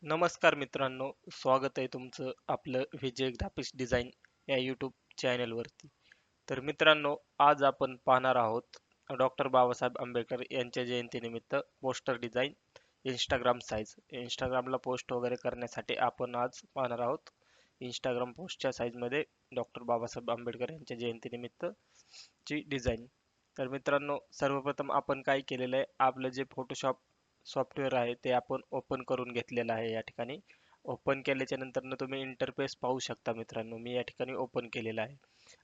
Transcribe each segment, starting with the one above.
नमस्कार मित्रांनो, स्वागत आहे तुमचं आपलं विजय ग्राफिक्स डिझाईन या यूट्यूब चॅनलवरती. तर मित्रांनो, आज आपण पाहणार आहोत डॉक्टर बाबासाहेब आंबेडकर यांच्या जयंतीनिमित्त पोस्टर डिझाईन, इंस्टाग्राम साईज. इंस्टाग्रामला पोस्ट वगैरे करण्यासाठी आपण आज पाहणार आहोत इंस्टाग्राम पोस्टच्या साईजमध्ये डॉक्टर बाबासाहेब आंबेडकर यांच्या जयंतीनिमित्त ची डिझाईन. तर मित्रांनो, सर्वप्रथम आपण काय केलेलं आहे, आपलं जे फोटोशॉप सॉफ्टवेअर आहे ते आपण ओपन करून घेतलेलं आहे या ठिकाणी. ओपन केल्याच्या नंतर तुम्ही इंटरफेस पाहू शकता मित्रांनो. मी या ठिकाणी ओपन केलेलं आहे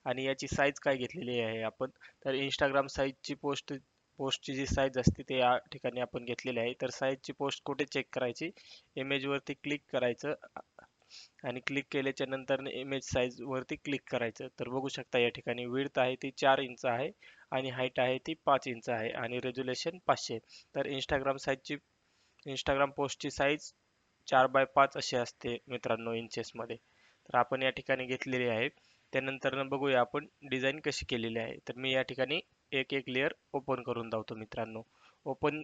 आणि याची साईज काय घेतलेली आहे आपण, तर इंस्टाग्राम साईजची पोस्टची जी साईज असते ते या ठिकाणी आपण घेतलेली आहे. तर साईजची पोस्ट कुठे चेक करायची, इमेजवरती क्लिक करायचं आणि क्लिक केल्याच्या नंतर इमेज साईज वरती क्लिक करायचं. तर बघू शकता या ठिकाणी विड्थ आहे ती 4 इंच आहे आणि हाईट आहे ती 5 इंच आहे आणि रेझोल्युशन 500. तर इंस्टाग्राम पोस्टची साईज 4x5 अशी असते मित्रांनो इंचेसमध्ये. तर आपण या ठिकाणी घेतलेली आहे. त्यानंतर बघूया आपण डिझाईन कशी केलेली आहे. तर मी या ठिकाणी एक एक लेअर ओपन करून धावतो मित्रांनो. ओपन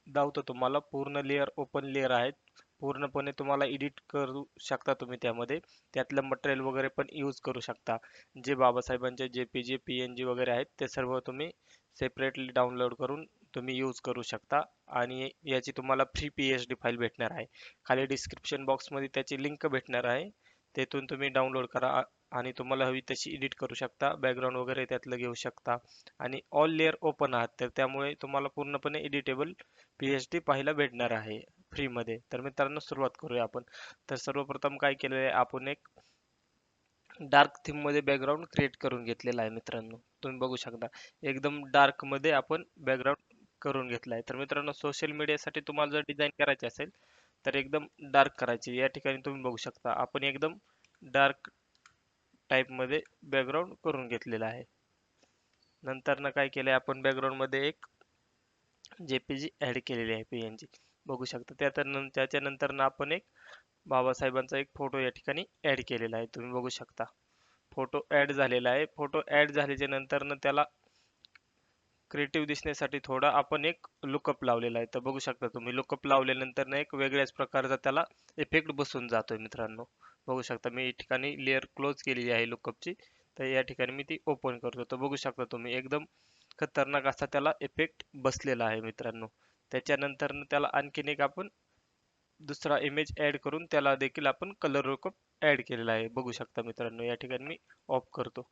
धावतो तुम्हाला पूर्ण लेअर ओपन लेअर आहेत. पूर्णपणे तुम्हाला एडिट करू शकता तुम्ही त्यामध्ये. त्यातलं मटेरियल वगैरे पण यूज करू शकता. जे बाबासाहेबांचे JPG, PNG वगैरे आहेत ते सर्व तुम्ही सेपरेटली डाउनलोड करून तुम्ही यूज करू शकता आणि याची तुम्हाला फ्री PSD फाईल भेटणार आहे. खाली डिस्क्रिप्शन बॉक्समध्ये त्याची लिंक भेटणार आहे. तेथून तुम्ही डाउनलोड करा आणि तुम्हाला हवी तशी एडिट करू शकता. बॅकग्राऊंड वगैरे त्यातलं घेऊ शकता आणि ऑल लेअर ओपन आहात तर त्यामुळे तुम्हाला पूर्णपणे एडिटेबल PSD पाहायला भेटणार आहे फ्रीमध्ये. तर मित्रांनो सुरुवात करूया आपण. तर सर्वप्रथम काय केलेलं आहे, आपण एक डार्क थीम मध्ये बॅकग्राऊंड क्रिएट करून घेतलेला आहे मित्रांनो. तुम्ही बघू शकता एकदम डार्क मध्ये आपण बॅकग्राऊंड करून घेतला आहे. तर मित्रांनो सोशल मीडियासाठी तुम्हाला जर डिझाईन करायची असेल तर एकदम डार्क करायची. या ठिकाणी तुम्ही बघू शकता आपण एकदम डार्क टाइप मध्ये बॅकग्राऊंड करून घेतलेला आहे. नंतर ना काय केलंय आपण बॅकग्राऊंड मध्ये एक JPG ऍड केलेली आहे PNG बघू शकता. त्याच्यानंतर ना आपण एक बाबासाहेबांचा एक फोटो या ठिकाणी ऍड केलेला आहे. तुम्ही बघू शकता फोटो ऍड झालेला आहे. फोटो ऍड झाल्याच्या नंतर न त्याला क्रिएटिव्ह दिसण्यासाठी थोडा आपण एक लुकअप लावलेला आहे. तर बघू शकता तुम्ही लुकअप लावल्यानंतर ना एक वेगळ्याच प्रकारचा त्याला इफेक्ट बसून जातोय मित्रांनो. बघू शकता मी या ठिकाणी लेअर क्लोज केलेली आहे लुकअपची. तर या ठिकाणी मी ती ओपन करतो. तर बघू शकता तुम्ही एकदम खतरनाक असा त्याला इफेक्ट बसलेला आहे मित्रांनो. त्याच्यानंतर त्याला आणखीन एक आपण दुसरा इमेज ऍड करून त्याला देखील आपण कलर लुकअप ऍड केलेला आहे. बघू शकता मित्रांनो या ठिकाणी मी ऑफ करतो.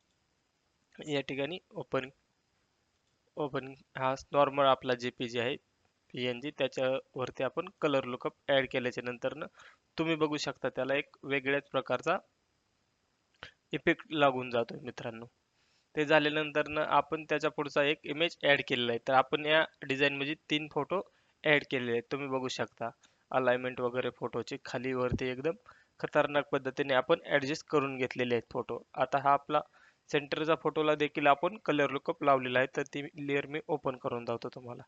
या ठिकाणी ओपन ओपन हा नॉर्मल आपला JPG आहे PNG, त्याच्यावरती आपण कलर लुकअप ऍड केल्याच्या नंतर तुम्ही बघू शकता त्याला एक वेगळ्याच प्रकारचा इफेक्ट लागून जातोय मित्रांनो. ते झाल्यानंतर आपण त्याच्या पुढचा एक इमेज ऍड केलेला आहे. तर आपण या डिझाईन मध्ये 3 फोटो ऍड केलेले आहेत. तुम्ही बघू शकता अलाइनमेंट वगैरे फोटोचे खाली वरती एकदम खतरनाक पद्धतीने आपण ऍडजस्ट करून घेतलेले आहेत फोटो. आता हा आपला सेंटरचा फोटोला देखील आपण कलर लुकअप लावलेला आहे. तर ती लेअर मी ओपन करून दावतो तुम्हाला.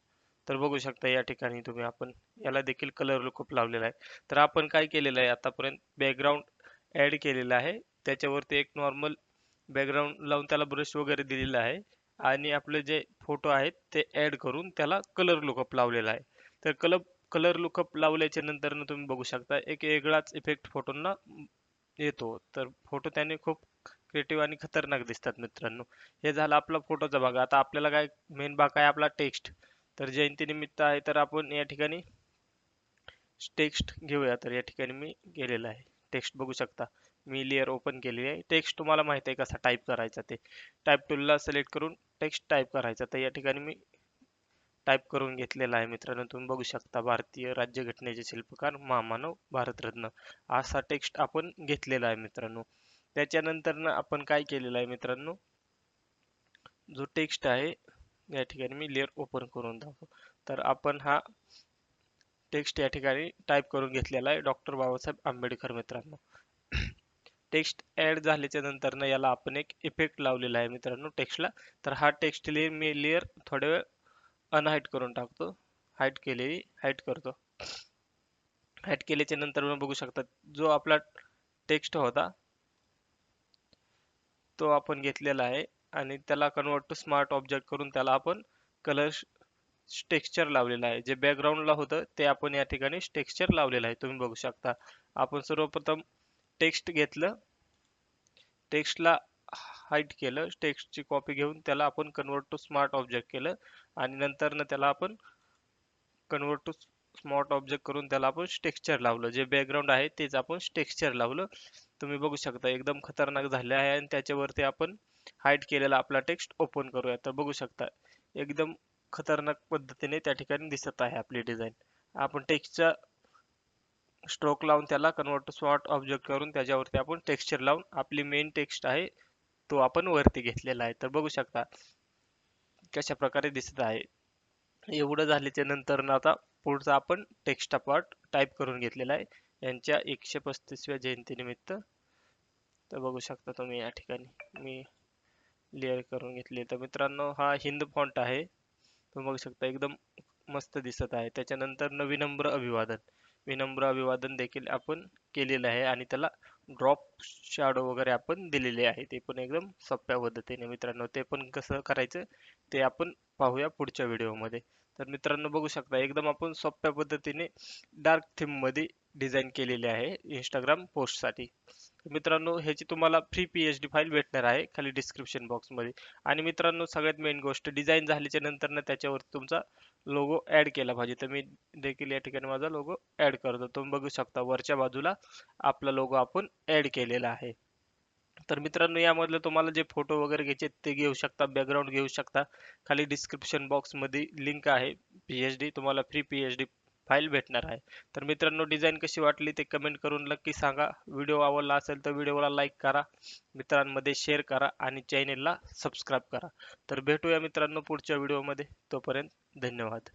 तर बघू शकता या ठिकाणी तुम्ही आपण याला देखील कलर लुकअप लावलेला आहे. तर आपण काय केलेलं आहे आतापर्यंत बॅकग्राऊंड ऍड केलेला आहे. त्याच्यावरती एक नॉर्मल बॅकग्राऊंड लावून त्याला ब्रश वगैरे दिलेला आहे आणि आपले जे फोटो आहेत ते ऍड करून त्याला कलर लुकअप लावलेला आहे. तर कलर लुकअप लावल्याच्या नंतर तुम्ही बघू शकता एक वेगळाच इफेक्ट फोटोंना येतो. तर फोटो त्याने खूप क्रिएटिव्ह आणि खतरनाक दिसतात मित्रांनो. हे झालं आपला फोटोचा भाग. आता आपल्याला काय मेन भाग आहे आपला टेक्स्ट. तर जयंती निमित्त आहे तर आपण या ठिकाणी टेक्स्ट घेऊया. तर या ठिकाणी मी गेलेला आहे. टेक्स्ट बघू शकता मी लेअर ओपन केलेली आहे. टेक्स्ट तुम्हाला माहिती आहे कसा टाईप करायचा, ते टाईप टूलला सिलेक्ट करून टेक्स्ट टाईप करायचा. तर या ठिकाणी मी टाईप करून घेतलेला आहे मित्रांनो. तुम्ही बघू शकता भारतीय राज्यघटनेचे शिल्पकार महामानव भारतरत्न असा टेक्स्ट आपण घेतलेला आहे मित्रांनो. त्याच्यानंतर आपण काय केलेलं आहे मित्रांनो, जो टेक्स्ट आहे या ठिकाणी मी लेअर ओपन करून दाखवतो. तर आपण हा टेक्स्ट या ठिकाणी टाईप करून घेतलेला आहे डॉक्टर बाबासाहेब आंबेडकर मित्रांनो. टेक्स्ट ऍड झाल्याच्या नंतर याला आपण एक इफेक्ट लावलेला आहे मित्रांनो टेक्स्टला. तर हा टेक्स्ट लेअर मी लेअर थोड्या वेळ अनहाईट करून टाकतो. हाईट करतो. हाईट केल्याच्या नंतर बघू शकता जो आपला टेक्स्ट होता तो आपण घेतलेला आहे आणि त्याला कन्वर्ट टू स्मार्ट ऑब्जेक्ट करून त्याला आपण कलर टेक्स्चर लावलेलं आहे. जे बॅकग्राऊंडला होतं ते आपण या ठिकाणी टेक्स्चर लावलेलं आहे. तुम्ही बघू शकता. आपण सर्वप्रथम टेक्स्ट घेतलं, टेक्स्टला हाईट केलं, टेक्स्टची कॉपी घेऊन त्याला आपण कन्वर्ट टू स्मार्ट ऑब्जेक्ट केलं आणि नंतर त्याला आपण कन्वर्ट टू स्मार्ट ऑब्जेक्ट करून त्याला आपण टेक्स्चर लावलं. जे बॅकग्राऊंड आहे तेच आपण टेक्स्चर लावलं. तुम्ही बघू शकता एकदम खतरनाक झाले आहे आणि त्याच्यावरती आपण हाईड केलेला आपला टेक्स्ट ओपन करूया. तर बघू शकता एकदम खतरनाक पद्धतीने त्या ठिकाणी दिसत आहे आपली डिझाईन. आपण टेक्स्टचा स्ट्रोक लावून त्याला कन्वर्ट टू स्मार्ट ऑब्जेक्ट करून त्याच्यावरती आपण टेक्स्चर लावून आपली मेन टेक्स्ट आहे तो आपण वरती घेतलेला आहे. तर बघू शकता कशा प्रकारे दिसत आहे. एवढं झाल्याच्या नंतर ना आता पुढचा आपण टेक्स्टचा पार्ट टाईप करून घेतलेला आहे यांच्या 135व्या जयंतीनिमित्त. तर बघू शकता तुम्ही या ठिकाणी मी लेअर करून घेतली. तर मित्रांनो हा हिंद फॉन्ट आहे. तुम्ही बघू शकता एकदम मस्त दिसत आहे. त्याच्यानंतर विनम्र अभिवादन, विनम्र अभिवादन देखील आपण केलेलं आहे आणि त्याला ड्रॉप शॅडो वगैरे आपण दिलेले आहे. ते पण एकदम सोप्या पद्धतीने मित्रांनो. ते पण कसं करायचं ते आपण पाहूया पुढच्या व्हिडिओमध्ये. तर मित्रांनो बघू शकता एकदम आपण सोप्या पद्धतीने डार्क थीम मध्ये डिझाईन केलेले आहे इंस्टाग्राम पोस्टसाठी. मित्रांनो ह्याची तुम्हाला फ्री पीएचडी फाईल भेटणार आहे खाली डिस्क्रिप्शन बॉक्समध्ये. आणि मित्रांनो सगळ्यात मेन गोष्ट डिझाईन झाल्याच्या नंतर ना त्याच्यावर तुमचा लोगो ऍड केला पाहिजे. तर मी देखील या ठिकाणी माझा लोगो ऍड करतो. तुम्ही बघू शकता वरच्या बाजूला आपला लोगो आपण ऍड केलेला आहे. तर मित्रांनो यामधलं तुम्हाला जे फोटो वगैरे घ्यायचे ते घेऊ शकता, बॅकग्राऊंड घेऊ शकता. खाली डिस्क्रिप्शन बॉक्स मध्ये लिंक आहे पीएचडी, तुम्हाला फ्री पीएचडी फाईल भेटणार आहे. तर मित्रांनो डिझाईन कशी वाटली ते कमेंट करून नक्की सांगा. व्हिडिओ आवडला असेल तर व्हिडिओला लाईक करा, मित्रांमध्ये शेअर करा आणि चॅनेलला सबस्क्राईब करा. तर भेटूया मित्रांनो पुढच्या व्हिडिओमध्ये. तोपर्यंत धन्यवाद.